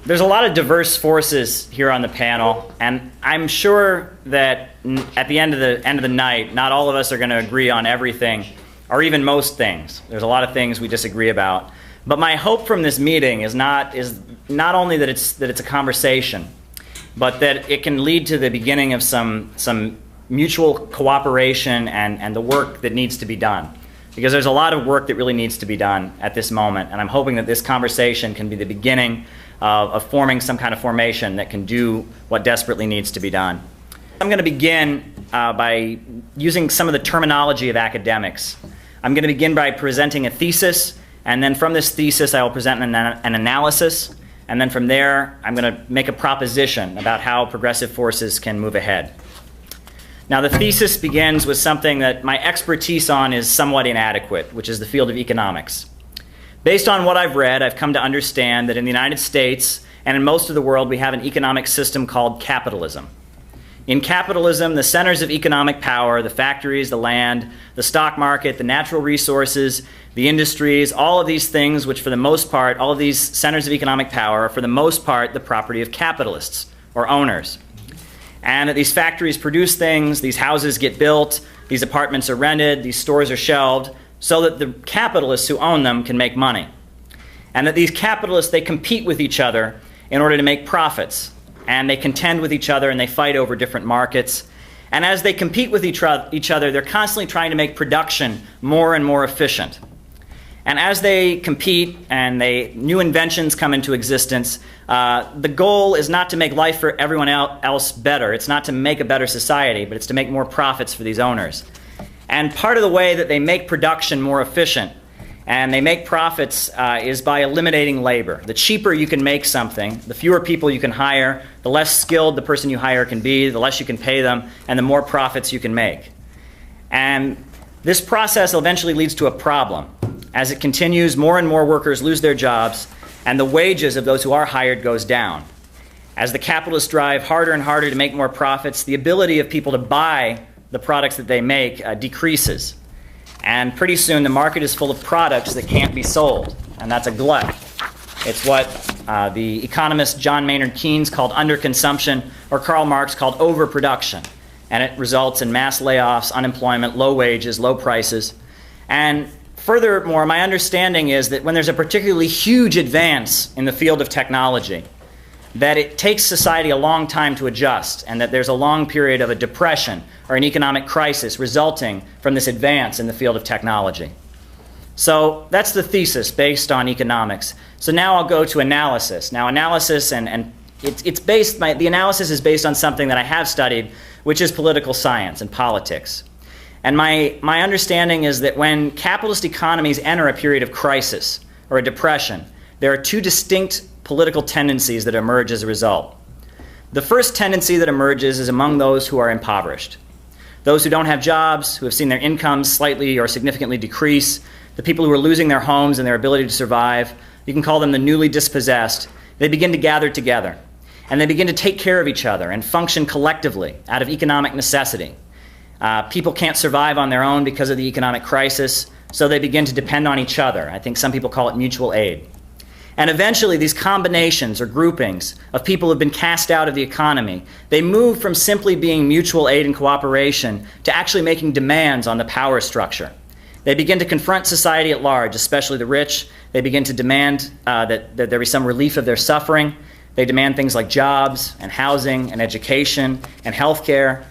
There's a lot of diverse forces here on the panel, and I'm sure that at the end of the night, not all of us are going to agree on everything, or even most things. There's a lot of things we disagree about. But my hope from this meeting is not only that it's a conversation, but that it can lead to the beginning of some mutual cooperation and the work that needs to be done. Because there's a lot of work that really needs to be done at this moment, and I'm hoping that this conversation can be the beginning of forming some kind of formation that can do what desperately needs to be done. I'm going to begin by using some of the terminology of academics. I'm going to begin by presenting a thesis, and then from this thesis I will present an analysis, and then from there I'm going to make a proposition about how progressive forces can move ahead. Now, the thesis begins with something that my expertise on is somewhat inadequate, which is the field of economics. Based on what I've read, I've come to understand that in the United States and in most of the world, we have an economic system called capitalism. In capitalism, the centers of economic power, the factories, the land, the stock market, the natural resources, the industries, all of these things, which for the most part, all of these centers of economic power are for the most part the property of capitalists or owners. And that these factories produce things, these houses get built, these apartments are rented, these stores are shelved, so that the capitalists who own them can make money. And that these capitalists, they compete with each other in order to make profits. And they contend with each other and they fight over different markets. And as they compete with each other, they're constantly trying to make production more and more efficient. And as they compete and new inventions come into existence, the goal is not to make life for everyone else better. It's not to make a better society, but it's to make more profits for these owners. And part of the way that they make production more efficient and they make profits is by eliminating labor. The cheaper you can make something, the fewer people you can hire, the less skilled the person you hire can be, the less you can pay them, and the more profits you can make. And this process eventually leads to a problem. As it continues, more and more workers lose their jobs, and the wages of those who are hired goes down. As the capitalists drive harder and harder to make more profits, the ability of people to buy the products that they make decreases. And pretty soon the market is full of products that can't be sold, and that's a glut. It's what the economist John Maynard Keynes called underconsumption, or Karl Marx called overproduction. And it results in mass layoffs, unemployment, low wages, low prices. And furthermore, my understanding is that when there's a particularly huge advance in the field of technology, that it takes society a long time to adjust, and that there's a long period of a depression or an economic crisis resulting from this advance in the field of technology. So that's the thesis based on economics. So now I'll go to analysis. Now analysis, and the analysis is based on something that I have studied, which is political science and politics. And my understanding is that when capitalist economies enter a period of crisis or a depression, there are two distinct political tendencies that emerge as a result. The first tendency that emerges is among those who are impoverished. Those who don't have jobs, who have seen their incomes slightly or significantly decrease, the people who are losing their homes and their ability to survive, you can call them the newly dispossessed, they begin to gather together. And they begin to take care of each other and function collectively out of economic necessity. People can't survive on their own because of the economic crisis, so they begin to depend on each other. I think some people call it mutual aid. And eventually these combinations or groupings of people who have been cast out of the economy, they move from simply being mutual aid and cooperation to actually making demands on the power structure. They begin to confront society at large, especially the rich. They begin to demand that there be some relief of their suffering. They demand things like jobs and housing and education and health care.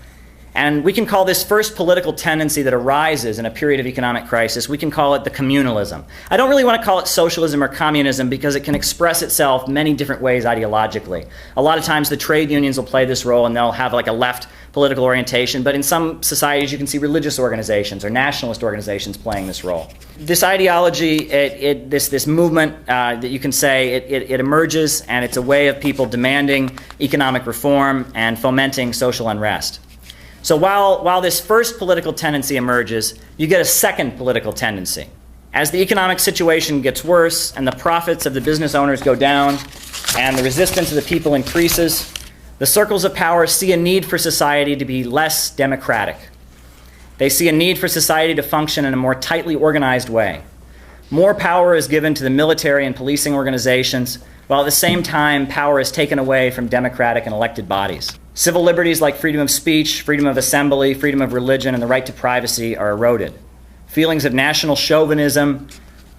And we can call this first political tendency that arises in a period of economic crisis, we can call it the communalism. I don't really want to call it socialism or communism because it can express itself many different ways ideologically. A lot of times the trade unions will play this role and they'll have like a left political orientation, but in some societies you can see religious organizations or nationalist organizations playing this role. This ideology, this movement that you can say, it emerges, and it's a way of people demanding economic reform and fomenting social unrest. So while this first political tendency emerges, you get a second political tendency. As the economic situation gets worse and the profits of the business owners go down and the resistance of the people increases, the circles of power see a need for society to be less democratic. They see a need for society to function in a more tightly organized way. More power is given to the military and policing organizations. while at the same time power is taken away from democratic and elected bodies. Civil liberties like freedom of speech, freedom of assembly, freedom of religion, and the right to privacy are eroded. Feelings of national chauvinism,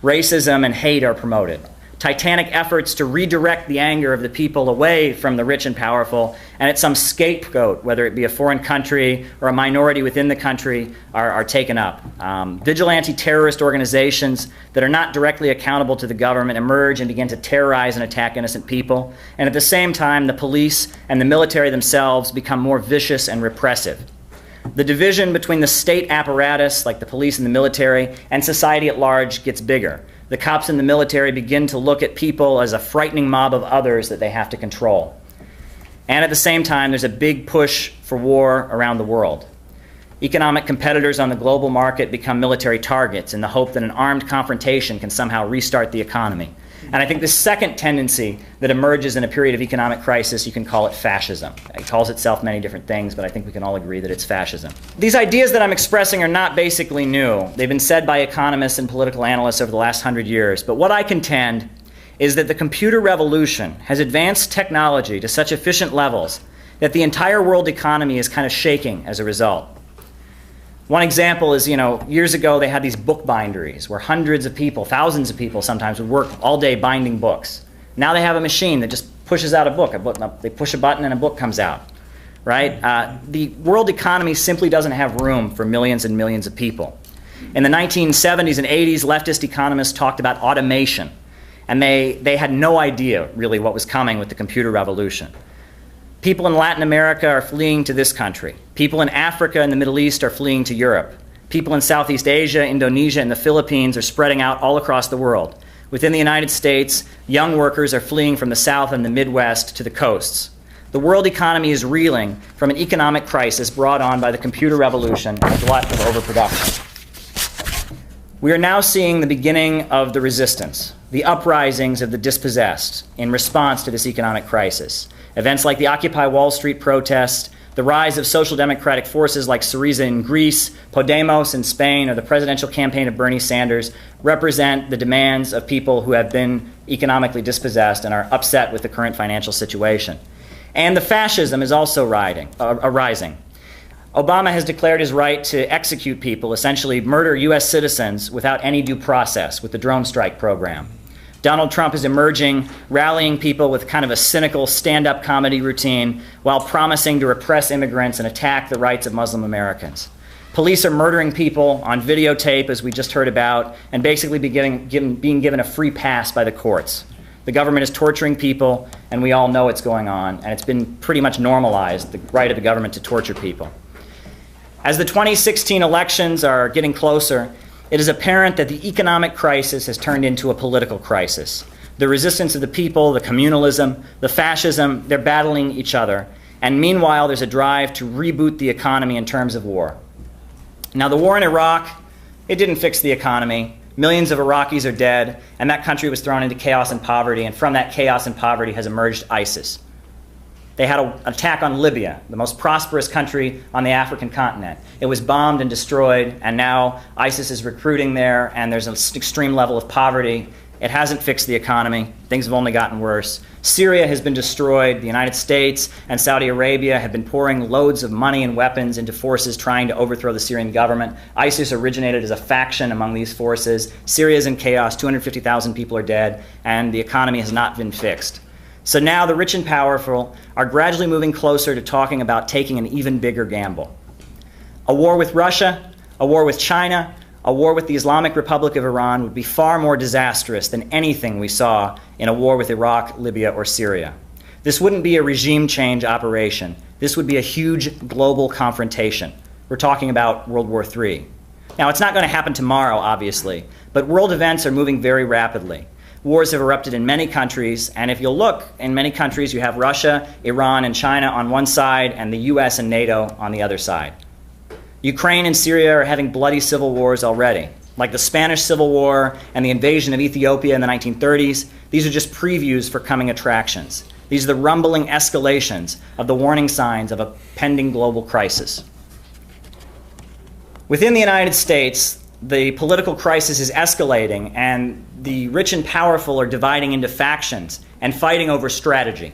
racism, and hate are promoted. Titanic efforts to redirect the anger of the people away from the rich and powerful and at some scapegoat, whether it be a foreign country or a minority within the country, are taken up. Vigilante terrorist organizations that are not directly accountable to the government emerge and begin to terrorize and attack innocent people. And at the same time, the police and the military themselves become more vicious and repressive. The division between the state apparatus, like the police and the military, and society at large gets bigger. The cops and the military begin to look at people as a frightening mob of others that they have to control. And at the same time, there's a big push for war around the world. Economic competitors on the global market become military targets in the hope that an armed confrontation can somehow restart the economy. And I think the second tendency that emerges in a period of economic crisis, you can call it fascism. It calls itself many different things, but I think we can all agree that it's fascism. These ideas that I'm expressing are not basically new. They've been said by economists and political analysts over the last 100 years. But what I contend is that the computer revolution has advanced technology to such efficient levels that the entire world economy is kind of shaking as a result. One example is, years ago they had these book binderies where hundreds of people, thousands of people sometimes would work all day binding books. Now they have a machine that just pushes out a book. They push a button and a book comes out, right? The world economy simply doesn't have room for millions and millions of people. In the 1970s and 80s, leftist economists talked about automation, and they had no idea really what was coming with the computer revolution. People in Latin America are fleeing to this country. People in Africa and the Middle East are fleeing to Europe. People in Southeast Asia, Indonesia, and the Philippines are spreading out all across the world. Within the United States, young workers are fleeing from the South and the Midwest to the coasts. The world economy is reeling from an economic crisis brought on by the computer revolution and a glut of overproduction. We are now seeing the beginning of the resistance, the uprisings of the dispossessed in response to this economic crisis. Events like the Occupy Wall Street protest, the rise of social democratic forces like Syriza in Greece, Podemos in Spain, or the presidential campaign of Bernie Sanders represent the demands of people who have been economically dispossessed and are upset with the current financial situation. And the fascism is also arising. Obama has declared his right to execute people, essentially murder U.S. citizens without any due process with the drone strike program. Donald Trump is emerging, rallying people with kind of a cynical stand-up comedy routine while promising to repress immigrants and attack the rights of Muslim Americans. Police are murdering people on videotape, as we just heard about, and basically being given a free pass by the courts. The government is torturing people, and we all know it's going on, and it's been pretty much normalized, the right of the government to torture people. As the 2016 elections are getting closer, it is apparent that the economic crisis has turned into a political crisis. The resistance of the people, the communalism, the fascism, they're battling each other. And meanwhile, there's a drive to reboot the economy in terms of war. Now, the war in Iraq, it didn't fix the economy. Millions of Iraqis are dead, and that country was thrown into chaos and poverty, and from that chaos and poverty has emerged ISIS. They had an attack on Libya, the most prosperous country on the African continent. It was bombed and destroyed, and now ISIS is recruiting there, and there's an extreme level of poverty. It hasn't fixed the economy. Things have only gotten worse. Syria has been destroyed. The United States and Saudi Arabia have been pouring loads of money and weapons into forces trying to overthrow the Syrian government. ISIS originated as a faction among these forces. Syria is in chaos. 250,000 people are dead, and the economy has not been fixed. So now the rich and powerful are gradually moving closer to talking about taking an even bigger gamble. A war with Russia, a war with China, a war with the Islamic Republic of Iran would be far more disastrous than anything we saw in a war with Iraq, Libya, or Syria. This wouldn't be a regime change operation. This would be a huge global confrontation. We're talking about World War III. Now, it's not going to happen tomorrow, obviously, but world events are moving very rapidly. Wars have erupted in many countries, and if you'll look, in many countries you have Russia, Iran, and China on one side, and the US and NATO on the other side. Ukraine and Syria are having bloody civil wars already. Like the Spanish Civil War and the invasion of Ethiopia in the 1930s, these are just previews for coming attractions. These are the rumbling escalations of the warning signs of a pending global crisis. Within the United States, the political crisis is escalating, and the rich and powerful are dividing into factions and fighting over strategy.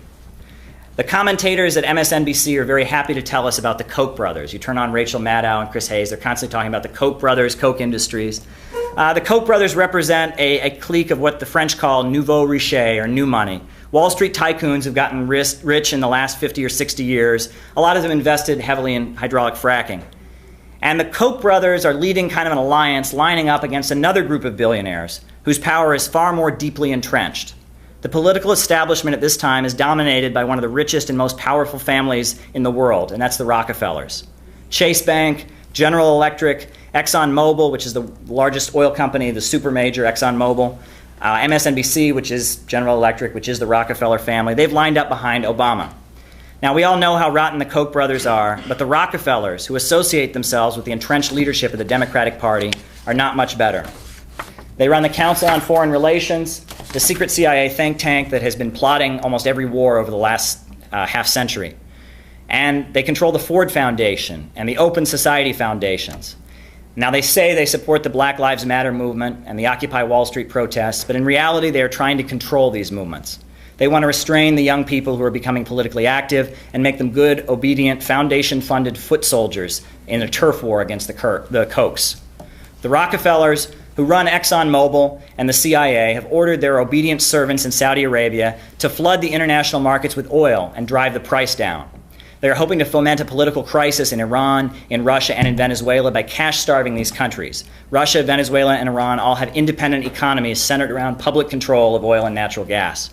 The commentators at MSNBC are very happy to tell us about the Koch brothers. You turn on Rachel Maddow and Chris Hayes, they're constantly talking about the Koch brothers, Koch Industries. The Koch brothers represent a clique of what the French call nouveau riche, or new money. Wall Street tycoons have gotten rich in the last 50 or 60 years. A lot of them invested heavily in hydraulic fracking. And the Koch brothers are leading kind of an alliance, lining up against another group of billionaires whose power is far more deeply entrenched. The political establishment at this time is dominated by one of the richest and most powerful families in the world, and that's the Rockefellers. Chase Bank, General Electric, ExxonMobil, which is the largest oil company, the supermajor ExxonMobil, MSNBC, which is General Electric, which is the Rockefeller family. They've lined up behind Obama. Now, we all know how rotten the Koch brothers are, but the Rockefellers, who associate themselves with the entrenched leadership of the Democratic Party, are not much better. They run the Council on Foreign Relations, the secret CIA think tank that has been plotting almost every war over the last half century. And they control the Ford Foundation and the Open Society Foundations. Now, they say they support the Black Lives Matter movement and the Occupy Wall Street protests, but in reality, they are trying to control these movements. They want to restrain the young people who are becoming politically active and make them good, obedient, foundation-funded foot soldiers in a turf war against the Kochs. The Rockefellers, who run ExxonMobil and the CIA, have ordered their obedient servants in Saudi Arabia to flood the international markets with oil and drive the price down. They are hoping to foment a political crisis in Iran, in Russia, and in Venezuela by cash-starving these countries. Russia, Venezuela, and Iran all have independent economies centered around public control of oil and natural gas.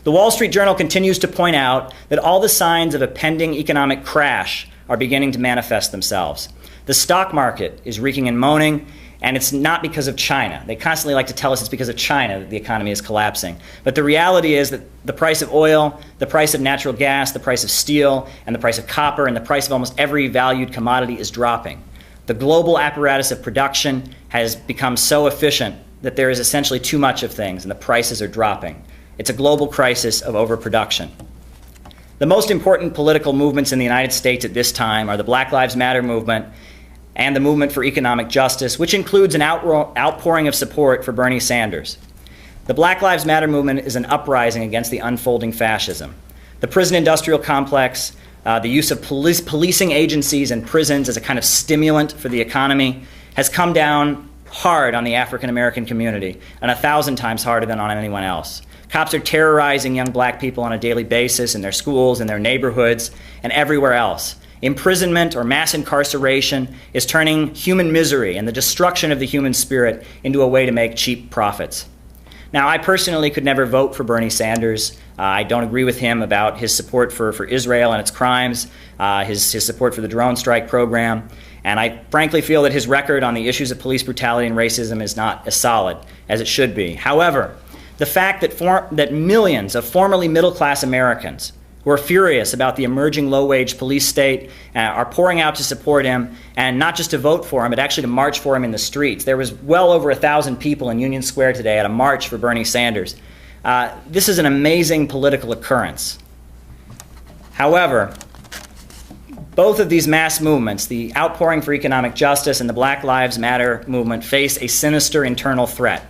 The Wall Street Journal continues to point out that all the signs of a pending economic crash are beginning to manifest themselves. The stock market is reeking and moaning, and it's not because of China. They constantly like to tell us it's because of China that the economy is collapsing. But the reality is that the price of oil, the price of natural gas, the price of steel, and the price of copper, and the price of almost every valued commodity is dropping. The global apparatus of production has become so efficient that there is essentially too much of things, and the prices are dropping. It's a global crisis of overproduction. The most important political movements in the United States at this time are the Black Lives Matter movement and the movement for economic justice, which includes an outpouring of support for Bernie Sanders. The Black Lives Matter movement is an uprising against the unfolding fascism. The prison-industrial complex, the use of policing agencies and prisons as a kind of stimulant for the economy, has come down hard on the African-American community, and 1,000 times harder than on anyone else. Cops are terrorizing young black people on a daily basis in their schools, in their neighborhoods, and everywhere else. Imprisonment or mass incarceration is turning human misery and the destruction of the human spirit into a way to make cheap profits. Now, I personally could never vote for Bernie Sanders. I don't agree with him about his support for Israel and its crimes, his support for the drone strike program, and I frankly feel that his record on the issues of police brutality and racism is not as solid as it should be. However, the fact that millions of formerly middle-class Americans who are furious about the emerging low-wage police state are pouring out to support him, and not just to vote for him, but actually to march for him in the streets. There was well over 1,000 people in Union Square today at a march for Bernie Sanders. This is an amazing political occurrence. However, both of these mass movements, the outpouring for economic justice and the Black Lives Matter movement, face a sinister internal threat.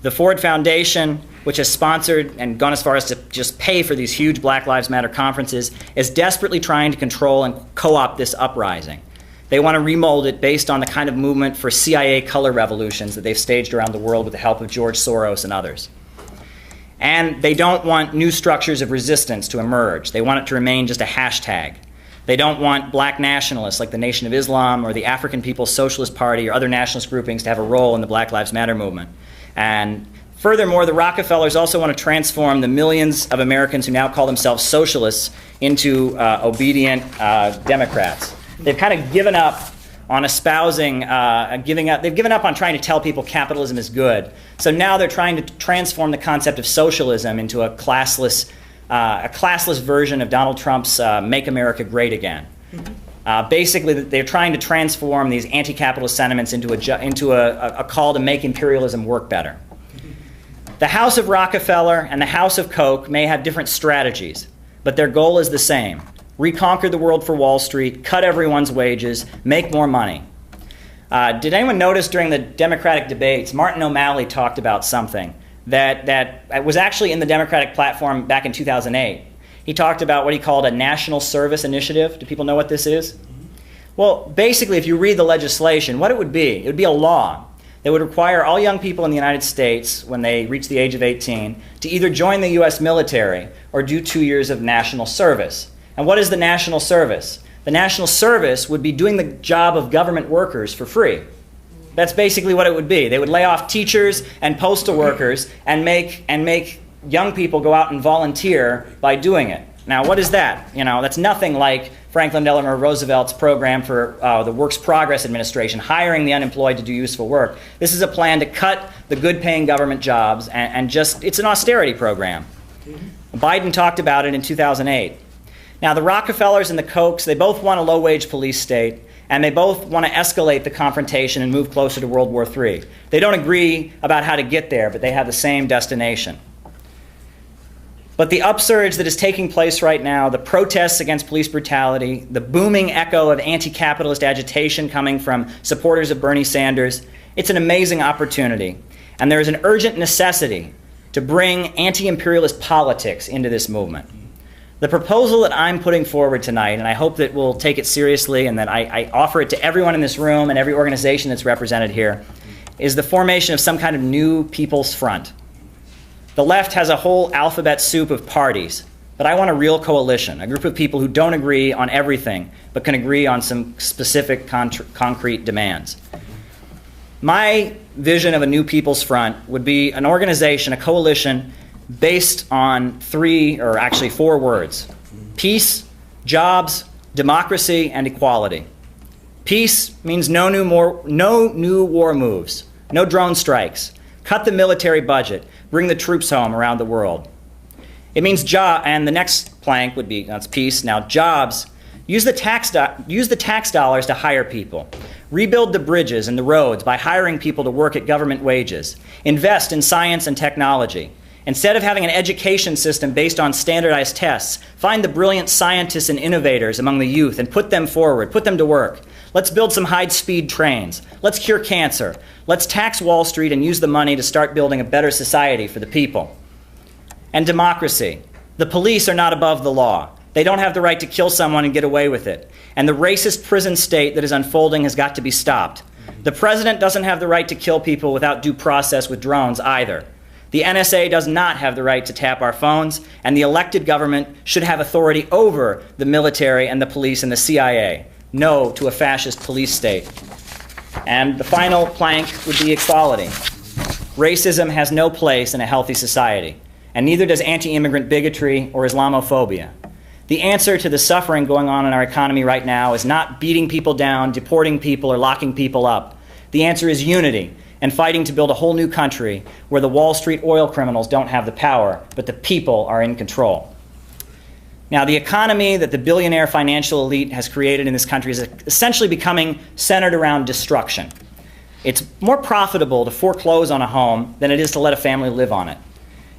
The Ford Foundation, which has sponsored and gone as far as to just pay for these huge Black Lives Matter conferences, is desperately trying to control and co-opt this uprising. They want to remold it based on the kind of movement for CIA color revolutions that they've staged around the world with the help of George Soros and others. And they don't want new structures of resistance to emerge. They want it to remain just a hashtag. They don't want black nationalists like the Nation of Islam or the African People's Socialist Party or other nationalist groupings to have a role in the Black Lives Matter movement. And furthermore, the Rockefellers also want to transform the millions of Americans who now call themselves socialists into obedient Democrats. They've kind of given up on espousing, they've given up on trying to tell people capitalism is good. So now they're trying to transform the concept of socialism into a classless version of Donald Trump's Make America Great Again. Basically, they're trying to transform these anti-capitalist sentiments into a call to make imperialism work better. The House of Rockefeller and the House of Koch may have different strategies, but their goal is the same: reconquer the world for Wall Street, cut everyone's wages, make more money. Did anyone notice during the Democratic debates, Martin O'Malley talked about something that was actually in the Democratic platform back in 2008. He talked about what he called a national service initiative. Do people know what this is? Well, basically, if you read the legislation, what it would be a law that would require all young people in the United States, when they reach the age of 18, to either join the U.S. military or do 2 years of national service. And what is the national service? The national service would be doing the job of government workers for free. That's basically what it would be. They would lay off teachers and postal workers and make young people go out and volunteer by doing it. Now, what is that? That's nothing like Franklin Delano Roosevelt's program for the Works Progress Administration, hiring the unemployed to do useful work. This is a plan to cut the good-paying government jobs and it's an austerity program. Biden talked about it in 2008. Now, the Rockefellers and the Kochs, they both want a low-wage police state, and they both want to escalate the confrontation and move closer to World War III. They don't agree about how to get there, but they have the same destination. But the upsurge that is taking place right now, the protests against police brutality, the booming echo of anti-capitalist agitation coming from supporters of Bernie Sanders, it's an amazing opportunity. And there is an urgent necessity to bring anti-imperialist politics into this movement. The proposal that I'm putting forward tonight, and I hope that we'll take it seriously and that I offer it to everyone in this room and every organization that's represented here, is the formation of some kind of new People's Front. The left has a whole alphabet soup of parties, but I want a real coalition, a group of people who don't agree on everything, but can agree on some specific concrete demands. My vision of a new People's Front would be an organization, a coalition, based on 4 words: peace, jobs, democracy, and equality. Peace means no new war moves, no drone strikes, cut the military budget, bring the troops home around the world. It means and the next plank would be, that's peace. Now, jobs, use the tax dollars to hire people. Rebuild the bridges and the roads by hiring people to work at government wages. Invest in science and technology. Instead of having an education system based on standardized tests, find the brilliant scientists and innovators among the youth and put them forward, put them to work. Let's build some high-speed trains. Let's cure cancer. Let's tax Wall Street and use the money to start building a better society for the people. And democracy. The police are not above the law. They don't have the right to kill someone and get away with it. And the racist prison state that is unfolding has got to be stopped. The president doesn't have the right to kill people without due process with drones either. The NSA does not have the right to tap our phones, and the elected government should have authority over the military and the police and the CIA. No to a fascist police state. And the final plank would be equality. Racism has no place in a healthy society, and neither does anti-immigrant bigotry or Islamophobia. The answer to the suffering going on in our economy right now is not beating people down, deporting people, or locking people up. The answer is unity and fighting to build a whole new country where the Wall Street oil criminals don't have the power, but the people are in control. Now, the economy that the billionaire financial elite has created in this country is essentially becoming centered around destruction. It's more profitable to foreclose on a home than it is to let a family live on it.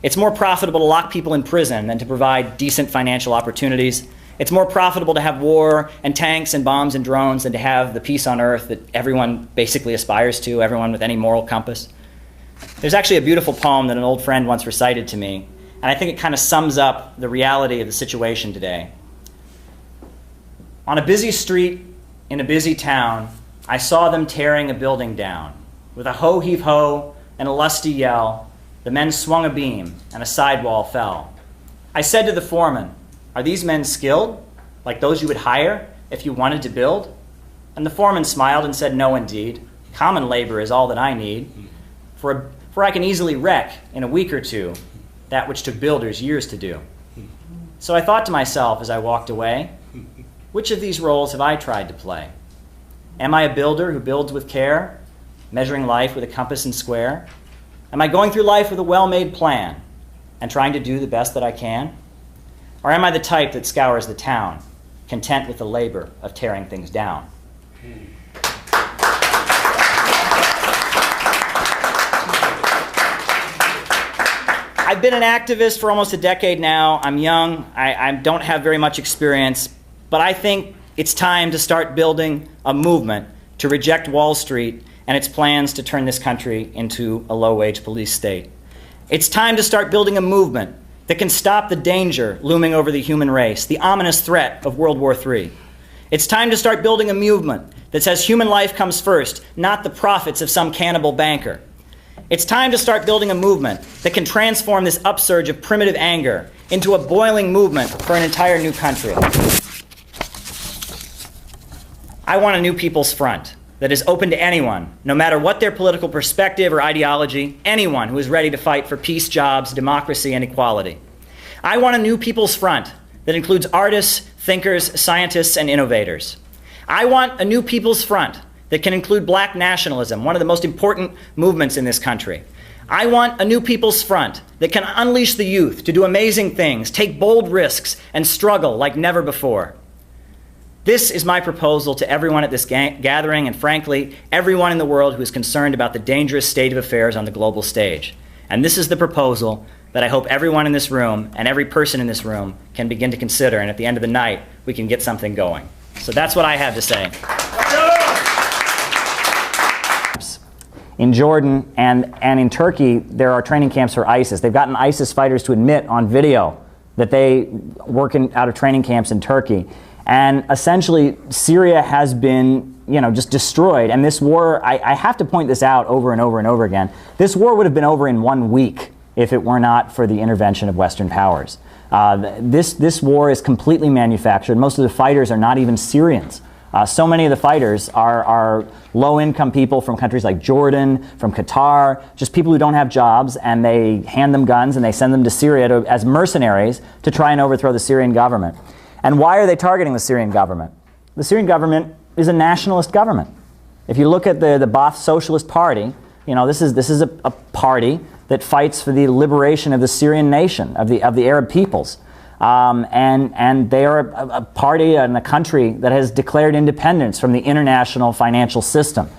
It's more profitable to lock people in prison than to provide decent financial opportunities. It's more profitable to have war and tanks and bombs and drones than to have the peace on earth that everyone basically aspires to, everyone with any moral compass. There's actually a beautiful poem that an old friend once recited to me, and I think it kind of sums up the reality of the situation today. On a busy street in a busy town, I saw them tearing a building down. With a ho-heave-ho and a lusty yell, the men swung a beam and a sidewall fell. I said to the foreman, "Are these men skilled, like those you would hire if you wanted to build?" And the foreman smiled and said, "No, indeed. Common labor is all that I need. For I can easily wreck in a week or two that which took builders years to do." So I thought to myself as I walked away, which of these roles have I tried to play? Am I a builder who builds with care, measuring life with a compass and square? Am I going through life with a well-made plan and trying to do the best that I can? Or am I the type that scours the town, content with the labor of tearing things down? I've been an activist for almost a decade now. I'm young. I don't have very much experience, but I think it's time to start building a movement to reject Wall Street and its plans to turn this country into a low-wage police state. It's time to start building a movement that can stop the danger looming over the human race, the ominous threat of World War III. It's time to start building a movement that says human life comes first, not the profits of some cannibal banker. It's time to start building a movement that can transform this upsurge of primitive anger into a boiling movement for an entire new country. I want a new People's Front that is open to anyone, no matter what their political perspective or ideology, anyone who is ready to fight for peace, jobs, democracy, and equality. I want a new People's Front that includes artists, thinkers, scientists, and innovators. I want a new People's Front that can include black nationalism, one of the most important movements in this country. I want a new People's Front that can unleash the youth to do amazing things, take bold risks, and struggle like never before. This is my proposal to everyone at this gathering, and frankly, everyone in the world who is concerned about the dangerous state of affairs on the global stage. And this is the proposal that I hope everyone in this room and every person in this room can begin to consider, and at the end of the night, we can get something going. So that's what I have to say. In Jordan and in Turkey, there are training camps for ISIS. They've gotten ISIS fighters to admit on video that they work out of training camps in Turkey. And essentially, Syria has been, just destroyed. And this war, I have to point this out over and over and over again. This war would have been over in 1 week if it were not for the intervention of Western powers. This war is completely manufactured. Most of the fighters are not even Syrians. So many of the fighters are low-income people from countries like Jordan, from Qatar, just people who don't have jobs, and they hand them guns and they send them to Syria as mercenaries to try and overthrow the Syrian government. And why are they targeting the Syrian government? The Syrian government is a nationalist government. If you look at the Ba'ath Socialist Party, this is a party that fights for the liberation of the Syrian nation, of the Arab peoples. And they are a party and a country that has declared independence from the international financial system.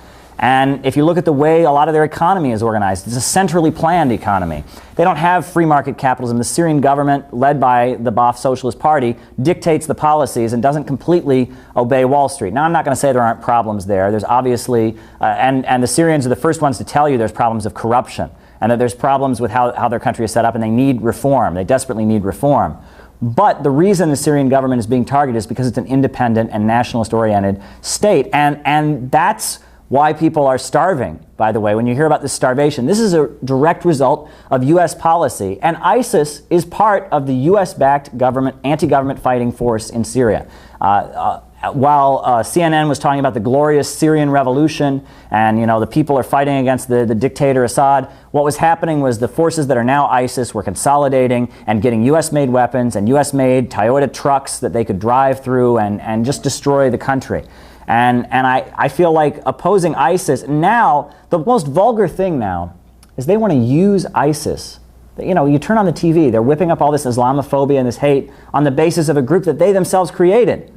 And if you look at the way a lot of their economy is organized, it's a centrally planned economy. They don't have free market capitalism. The Syrian government, led by the Ba'ath Socialist Party, dictates the policies and doesn't completely obey Wall Street. Now, I'm not going to say there aren't problems there. There's obviously, and the Syrians are the first ones to tell you there's problems of corruption and that there's problems with how their country is set up, and they need reform. They desperately need reform. But the reason the Syrian government is being targeted is because it's an independent and nationalist-oriented state. And that's why people are starving, by the way. When you hear about this starvation, this is a direct result of U.S. policy. And ISIS is part of the U.S.-backed government, anti-government fighting force in Syria. While CNN was talking about the glorious Syrian revolution and, the people are fighting against the dictator Assad, what was happening was the forces that are now ISIS were consolidating and getting U.S.-made weapons and U.S.-made Toyota trucks that they could drive through and just destroy the country. And I feel like opposing ISIS now, the most vulgar thing now is they want to use ISIS. You turn on the TV, they're whipping up all this Islamophobia and this hate on the basis of a group that they themselves created.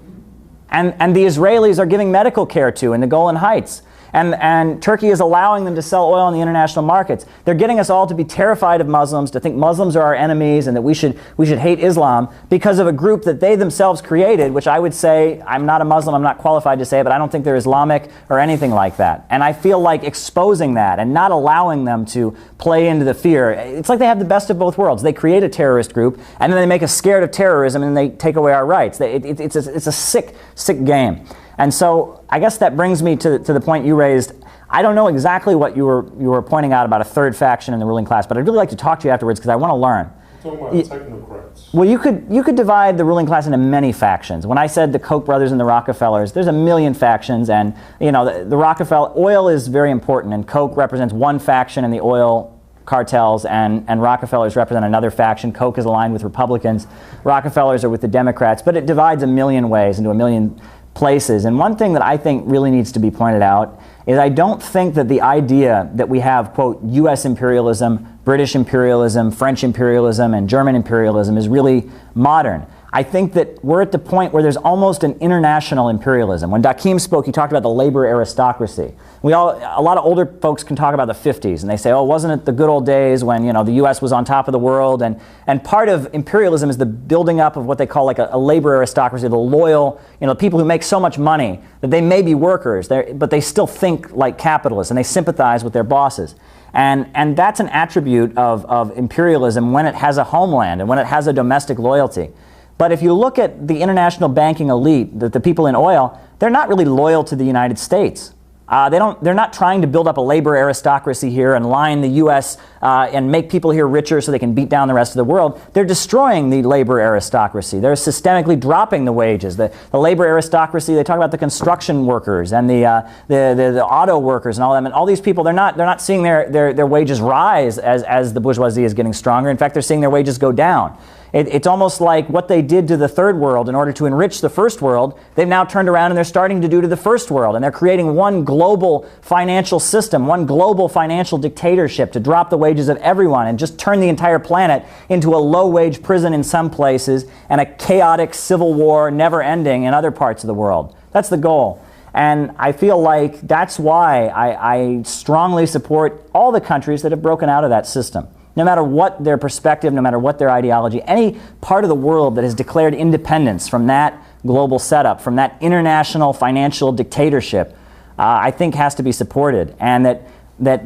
And the Israelis are giving medical care to in the Golan Heights. And Turkey is allowing them to sell oil in the international markets. They're getting us all to be terrified of Muslims, to think Muslims are our enemies and that we should hate Islam because of a group that they themselves created, which I would say, I'm not a Muslim, I'm not qualified to say it, but I don't think they're Islamic or anything like that. And I feel like exposing that and not allowing them to play into the fear, it's like they have the best of both worlds. They create a terrorist group and then they make us scared of terrorism and they take away our rights. It's a sick game. And so I guess that brings me to the point you raised. I don't know exactly what you were pointing out about a third faction in the ruling class, but I'd really like to talk to you afterwards because I want to learn. You're talking about technocrats. Well, you could divide the ruling class into many factions. When I said the Koch brothers and the Rockefellers, there's a million factions, and the Rockefeller oil is very important, and Koch represents one faction in the oil cartels, and Rockefellers represent another faction. Koch is aligned with Republicans. Rockefellers are with the Democrats, but it divides a million ways into a million places. And one thing that I think really needs to be pointed out is I don't think that the idea that we have, quote, U.S. imperialism, British imperialism, French imperialism, and German imperialism is really modern. I think that we're at the point where there's almost an international imperialism. When Dakim spoke, he talked about the labor aristocracy. A lot of older folks can talk about the 50s, and they say, oh, wasn't it the good old days when, you know, the U.S. was on top of the world? And part of imperialism is the building up of what they call like a labor aristocracy, the loyal, you know, people who make so much money that they may be workers, but they still think like capitalists, and they sympathize with their bosses. And that's an attribute of imperialism when it has a homeland and when it has a domestic loyalty. But if you look at the international banking elite, the people in oil, they're not really loyal to the United States. They're not trying to build up a labor aristocracy here and line the U.S. And make people here richer so they can beat down the rest of the world. They're destroying the labor aristocracy. They're systemically dropping the wages. The labor aristocracy, they talk about the construction workers and the auto workers and all them. And all these people, they're not seeing their wages rise as the bourgeoisie is getting stronger. In fact, they're seeing their wages go down. It's almost like what they did to the third world in order to enrich the first world, they've now turned around and they're starting to do to the first world. And they're creating one global financial system, one global financial dictatorship to drop the wages of everyone and just turn the entire planet into a low-wage prison in some places and a chaotic civil war never ending in other parts of the world. That's the goal. And I feel like that's why I strongly support all the countries that have broken out of that system. No matter what their perspective, no matter what their ideology, any part of the world that has declared independence from that global setup, from that international financial dictatorship, I think has to be supported. And that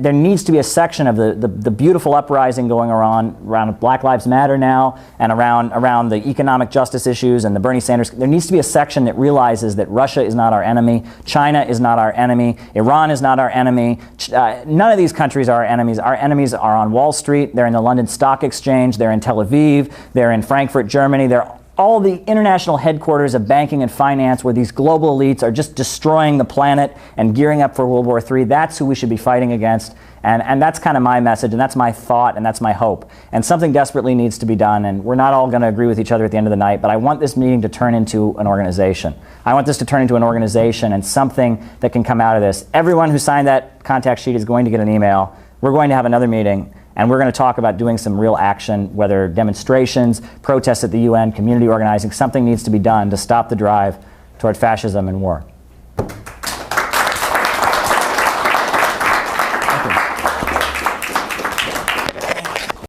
there needs to be a section of the beautiful uprising going around Black Lives Matter now and around the economic justice issues and the Bernie Sanders. There needs to be a section that realizes that Russia is not our enemy, China is not our enemy, Iran is not our enemy. None of these countries are our enemies. Our enemies are on Wall Street, they're in the London Stock Exchange, they're in Tel Aviv, they're in Frankfurt, Germany, they're all the international headquarters of banking and finance where these global elites are just destroying the planet and gearing up for World War III. That's who we should be fighting against. And that's kind of my message, and that's my thought, and that's my hope. And something desperately needs to be done, and we're not all going to agree with each other at the end of the night, but I want this meeting to turn into an organization. I want this to turn into an organization and something that can come out of this. Everyone who signed that contact sheet is going to get an email. We're going to have another meeting. And we're going to talk about doing some real action, whether demonstrations, protests at the UN, community organizing. Something needs to be done to stop the drive toward fascism and war. Thank you.